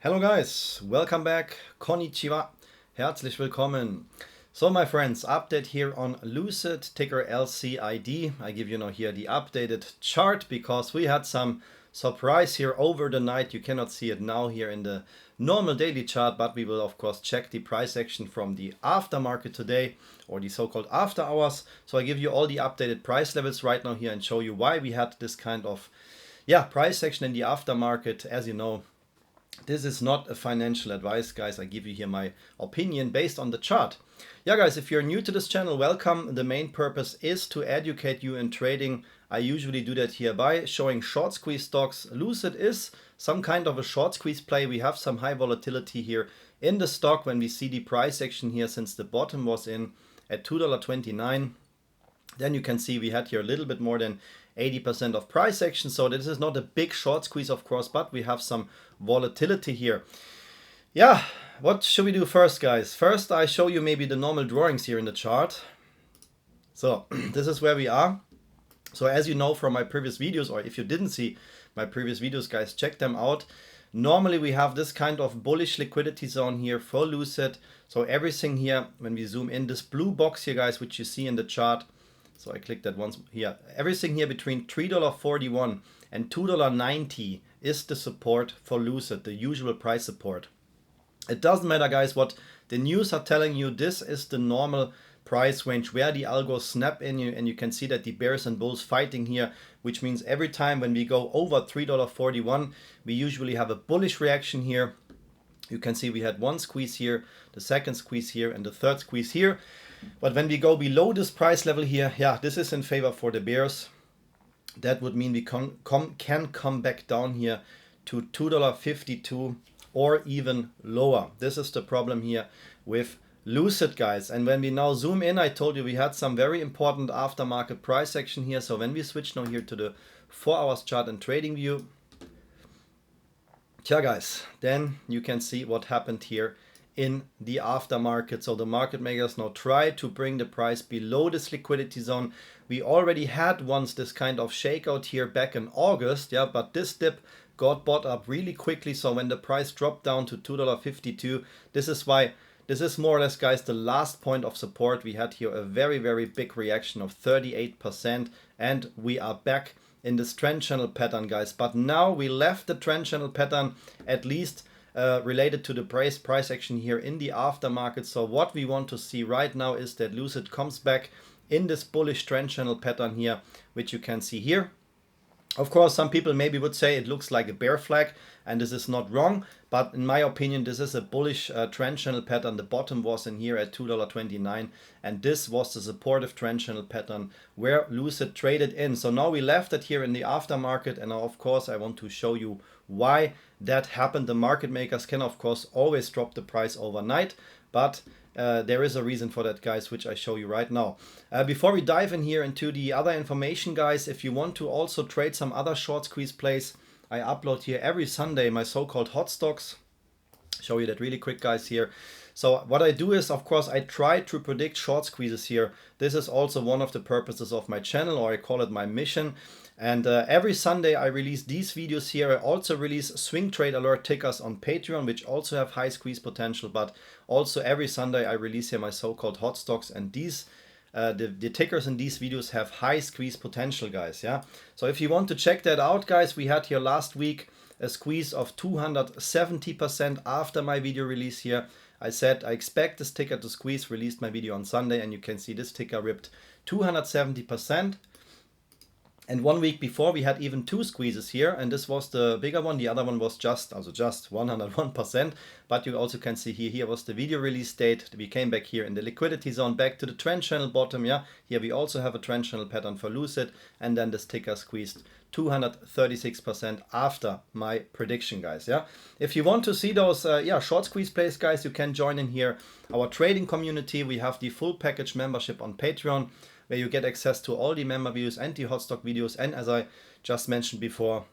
Hello guys, welcome back. Konnichiwa. Herzlich willkommen. So my friends, update here on Lucid, ticker LCID. I give you now here the updated chart because we had some surprise here over the night. You cannot see it now here in the normal daily chart, but we will of course check the price action from the aftermarket today, or the so-called after hours. So I give you all the updated price levels right now here and show you why we had this kind of price action in the aftermarket. As you know, this is not a financial advice, guys. I give you here my opinion based on the chart. Yeah, guys, if you're new to this channel, welcome. The main purpose is to educate you in trading. I usually do that here by showing short squeeze stocks. Lucid is some kind of a short squeeze play. We have some high volatility here in the stock when we see the price action here since the bottom was in at $2.29. Then you can see we had here a little bit more than 80% of price action. So this is not a big short squeeze, of course, but we have some volatility here. Yeah, what should we do first, guys? First, I show you maybe the normal drawings here in the chart. So this is where we are. So as you know from my previous videos, or if you didn't see my previous videos, guys, check them out. Normally we have this kind of bullish liquidity zone here for Lucid. So everything here, when we zoom in, this blue box here, guys, which you see in the chart. So I click that once here. Everything here between $3.41 and $2.90 is the support for Lucid, the usual price support. It doesn't matter, guys, what the news are telling you. This is the normal price range where the algos snap in you, and you can see that the bears and bulls fighting here, which means every time when we go over $3.41, we usually have a bullish reaction here. You can see we had one squeeze here, the second squeeze here, and the third squeeze here. But when we go below this price level here, yeah, this is in favor for the bears. That would mean we can come back down here to $2.52 or even lower. This is the problem here with Lucid, guys. And when we now zoom in, I told you we had some very important aftermarket price action here. So when we switch now here to the 4 hours chart in TradingView, guys, then you can see what happened here in the aftermarket. So the market makers now try to bring the price below this liquidity zone. We already had once this kind of shakeout here back in August, yeah, but this dip got bought up really quickly. So when the price dropped down to $2.52, this is why this is more or less, guys, the last point of support. We had here a very, very big reaction of 38%, and we are back in this trend channel pattern, guys. But now we left the trend channel pattern, at least related to the price action here in the aftermarket. So what we want to see right now is that Lucid comes back in this bullish trend channel pattern here, which you can see here. Of course, some people maybe would say it looks like a bear flag, and this is not wrong, but in my opinion, this is a bullish trend channel pattern. The bottom was in here at $2.29, and this was the supportive trend channel pattern where Lucid traded in. So now we left it here in the aftermarket, and now of course I want to show you why that happened. The market makers can of course always drop the price overnight, but there is a reason for that, guys, which I show you right now. Before we dive in here into the other information, guys, if you want to also trade some other short squeeze plays, I upload here every Sunday my so-called hot stocks. Show you that really quick, guys, here. So what I do is, of course, I try to predict short squeezes here. This is also one of the purposes of my channel, or I call it my mission. And every Sunday I release these videos here. I also release swing trade alert tickers on Patreon, which also have high squeeze potential. But also every Sunday I release here my so-called hot stocks, and these the tickers in these videos have high squeeze potential, guys. Yeah. So if you want to check that out, guys, we had here last week a squeeze of 270% after my video release here. I said I expect this ticker to squeeze, released my video on Sunday, and you can see this ticker ripped 270%. And 1 week before we had even two squeezes here, and this was the bigger one. The other one was just 101%. But you also can see here was the video release date. We came back here in the liquidity zone, back to the trend channel bottom. Yeah, here we also have a trend channel pattern for Lucid, and then this ticker squeezed 236% after my prediction, guys. Yeah, if you want to see those short squeeze plays, guys, you can join in here our trading community. We have the full package membership on Patreon, where you get access to all the member videos and the hot stock videos, and as I just mentioned before,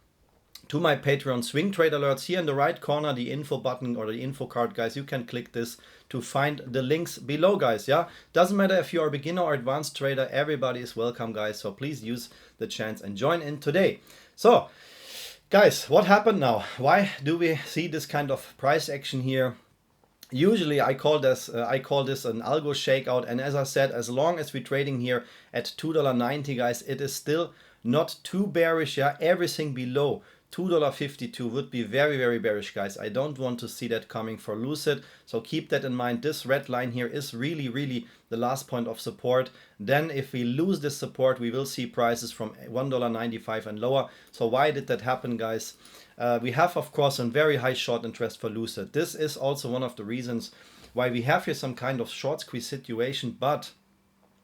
to my Patreon swing trade alerts. Here in the right corner, the info button or the info card, guys, you can click this to find the links below, guys. Yeah, doesn't matter if you're a beginner or advanced trader, everybody is welcome, guys. So please use the chance and join in today. So Guys, what happened now? Why do we see this kind of price action here? Usually I call this an algo shakeout, and as I said, as long as we're trading here at $2.90, guys, it is still not too bearish. Yeah, everything below $2.52 would be very, very bearish, guys. I don't want to see that coming for Lucid, so keep that in mind. This red line here is really, really the last point of support. Then if we lose this support, we will see prices from $1.95 and lower. So why did that happen, guys? We have, of course, a very high short interest for Lucid. This is also one of the reasons why we have here some kind of short squeeze situation. But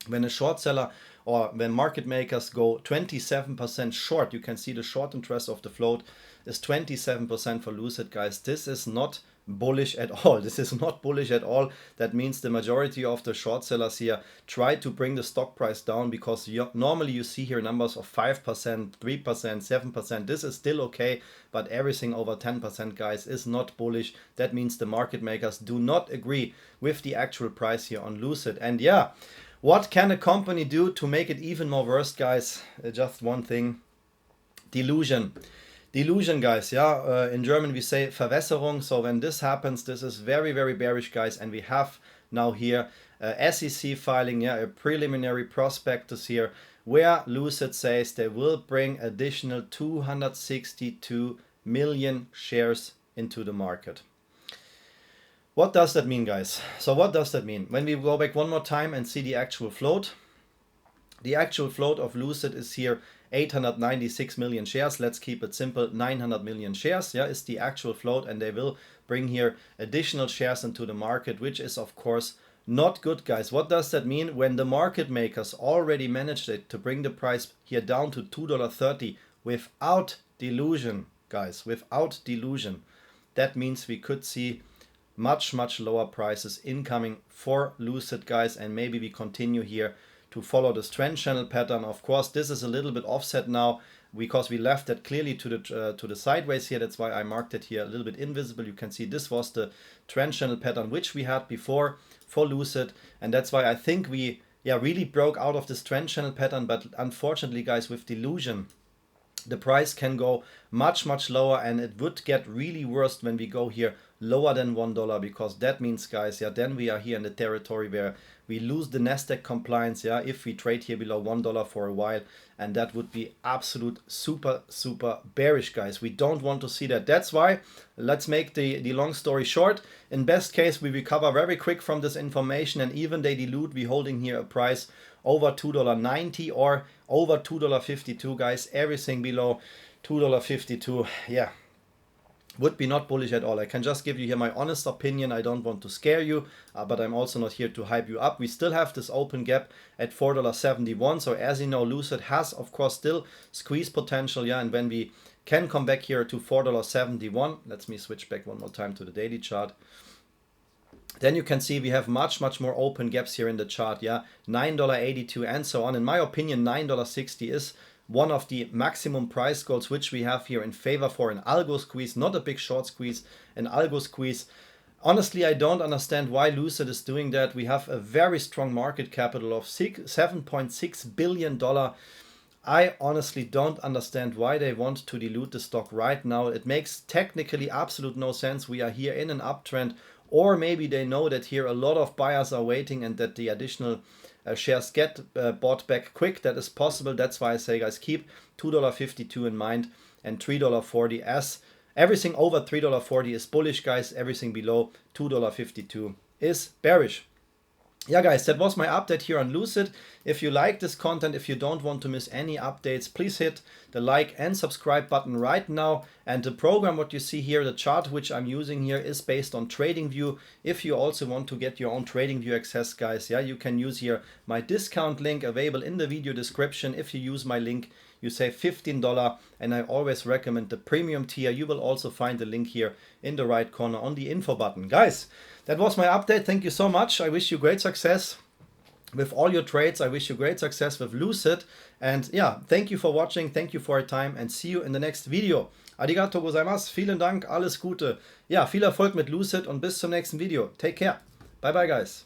when a short seller or when market makers go 27% short, you can see the short interest of the float is 27% for Lucid, guys. This is not bullish at all. This is not bullish at all. That means the majority of the short sellers here try to bring the stock price down, because normally you see here numbers of 5%, 3%, 7%. This is still okay, but everything over 10%, guys, is not bullish. That means the market makers do not agree with the actual price here on Lucid. And yeah, what can a company do to make it even more worse, guys? Just one thing: dilution. Dilution, guys. Yeah, in German we say Verwässerung. So when this happens, this is very, very bearish, guys. And we have now here a SEC filing, yeah, a preliminary prospectus here, where Lucid says they will bring additional 262 million shares into the market. What does that mean, guys? So what does that mean? When we go back one more time and see the actual float of Lucid is here 896 million shares. Let's keep it simple. 900 million shares, yeah, is the actual float, and they will bring here additional shares into the market, which is of course not good, guys. What does that mean? When the market makers already managed it to bring the price here down to $2.30 without dilution, guys, without dilution, that means we could see much, much lower prices incoming for Lucid, guys, and maybe we continue here to follow this trend channel pattern. Of course, this is a little bit offset now because we left that clearly to the sideways here. That's why I marked it here a little bit invisible. You can see this was the trend channel pattern which we had before for Lucid, and that's why I think we really broke out of this trend channel pattern. But unfortunately, guys, with dilution, the price can go much, much lower, and it would get really worse when we go here lower than $1, because that means, guys, yeah, then we are here in the territory where we lose the Nasdaq compliance, yeah, if we trade here below $1 for a while, and that would be absolute super, super bearish, guys. We don't want to see that. That's why, let's make the long story short. In best case, we recover very quick from this information, and even they dilute, we holding here a price over $2.90 or over $2.52, guys. Everything below $2.52, yeah, would be not bullish at all. I can just give you here my honest opinion. I don't want to scare you, but I'm also not here to hype you up. We still have this open gap at $4.71. So as you know, Lucid has, of course, still squeeze potential, yeah, and when we can come back here to $4.71, let me switch back one more time to the daily chart. Then you can see we have much, much more open gaps here in the chart, yeah, $9.82 and so on. In my opinion, $9.60 is one of the maximum price goals which we have here in favor for an algo squeeze, not a big short squeeze, an algo squeeze. Honestly, I don't understand why Lucid is doing that. We have a very strong market capital of $7.6 billion. I honestly don't understand why they want to dilute the stock right now. It makes technically absolute no sense. We are here in an uptrend, or maybe they know that here a lot of buyers are waiting and that the additional shares get bought back quick. That is possible. That's why I say, guys, keep $2.52 in mind and $3.40, as everything over $3.40 is bullish, guys. Everything below $2.52 is bearish. Yeah, guys, that was my update here on Lucid. If you like this content, if you don't want to miss any updates, please hit the like and subscribe button right now. And the program, what you see here, the chart which I'm using here, is based on TradingView. If you also want to get your own TradingView access, guys, yeah, you can use here my discount link available in the video description. If you use my link, you save $15, and I always recommend the premium tier. You will also find the link here in the right corner on the info button. Guys, that was my update. Thank you so much. I wish you great success with all your trades. I wish you great success with Lucid. And yeah, thank you for watching. Thank you for your time, and see you in the next video. Arigato gozaimasu. Vielen Dank. Alles Gute. Ja, viel Erfolg mit Lucid und bis zum nächsten Video. Take care. Bye bye, guys.